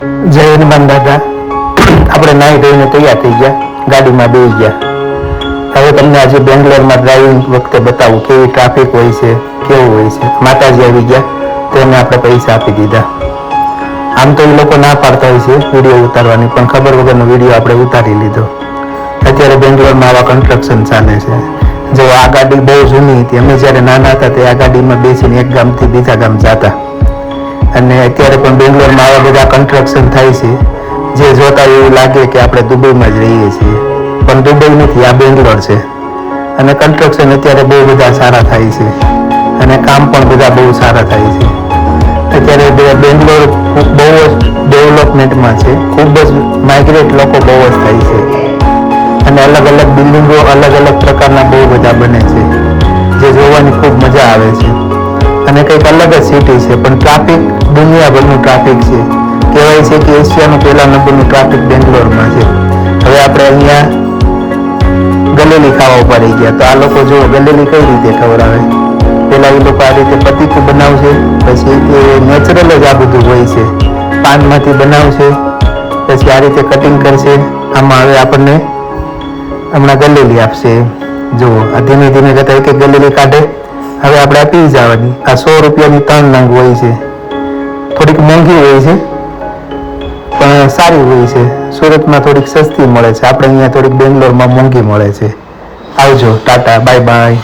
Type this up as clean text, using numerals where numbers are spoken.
જય હનુમાન દાદા. આપણે નાહી ધોઈને તૈયાર થઈ ગયા, ગાડીમાં બેસી ગયા. હવે તમને આજે બેંગ્લોરમાં ડ્રાઇવિંગ વખતે બતાવું કેવી ટ્રાફિક હોય છે, કેવું હોય છે. માતાજી આવી ગયા તો એને આપણે પૈસા આપી દીધા. આમ તો એ લોકો ના પાડતા હોય છે વિડીયો ઉતારવાની, પણ ખબર વગરનો વિડીયો આપણે ઉતારી લીધો. અત્યારે બેંગ્લોરમાં આવા કન્સ્ટ્રક્શન ચાલે છે. જો આ ગાડી બહુ જૂની હતી, અમે જ્યારે નાના હતા તે આ ગાડીમાં બેસીને એક ગામથી બીજા ગામ જતા. અને અત્યારે પણ બેંગ્લોરમાં આવા બધા કન્સ્ટ્રક્શન થાય છે જે જોતા એવું લાગે કે આપણે દુબઈમાં જ રહીએ છીએ, પણ દુબઈ નથી, આ બેંગ્લોર છે. અને કન્સ્ટ્રક્શન અત્યારે બહુ બધા સારા થાય છે અને કામ પણ બધા બહુ સારા થાય છે. અત્યારે બેંગ્લોર બહુ જ ડેવલપમેન્ટમાં છે, ખૂબ જ માઇગ્રેટ લોકો બહુ જ થાય છે અને અલગ અલગ બિલ્ડિંગો અલગ અલગ પ્રકારના બહુ બધા બને છે જે જોવાની ખૂબ મજા આવે છે. અને કંઈક અલગ જ સિટી છે, પણ ટ્રાફિક દુનિયાભરનું ટ્રાફિક છે. કહેવાય છે કે એશિયાનું પહેલા નંબરનું ટ્રાફિક બેંગ્લોરમાં છે. હવે આપણે અહીંયા ગલેલી ખાવા ઉપર આવી ગયા, તો આ લોકો જો ગલેલી કઈ રીતે ખવડાવે. પહેલાં એ લોકો આ રીતે પતીકું બનાવશે, પછી એ નેચરલ જ આ બધું હોય છે, પાનમાંથી બનાવશે, પછી આ રીતે કટિંગ કરશે. આમાં હવે આપણને હમણાં ગલેલી આપશે. જુઓ, આ ધીમે ધીમે કરતા એક એક ગલેલી કાઢે. હવે આપણે આપી જવાની. આ 100 રૂપિયાની 3 નંગ હોય છે. થોડીક મોંઘી હોય છે પણ સારી હોય છે. સુરતમાં થોડીક સસ્તી મળે છે, આપણે અહીંયા થોડીક બેંગ્લોરમાં મોંઘી મળે છે. આવજો, ટાટા, બાય બાય.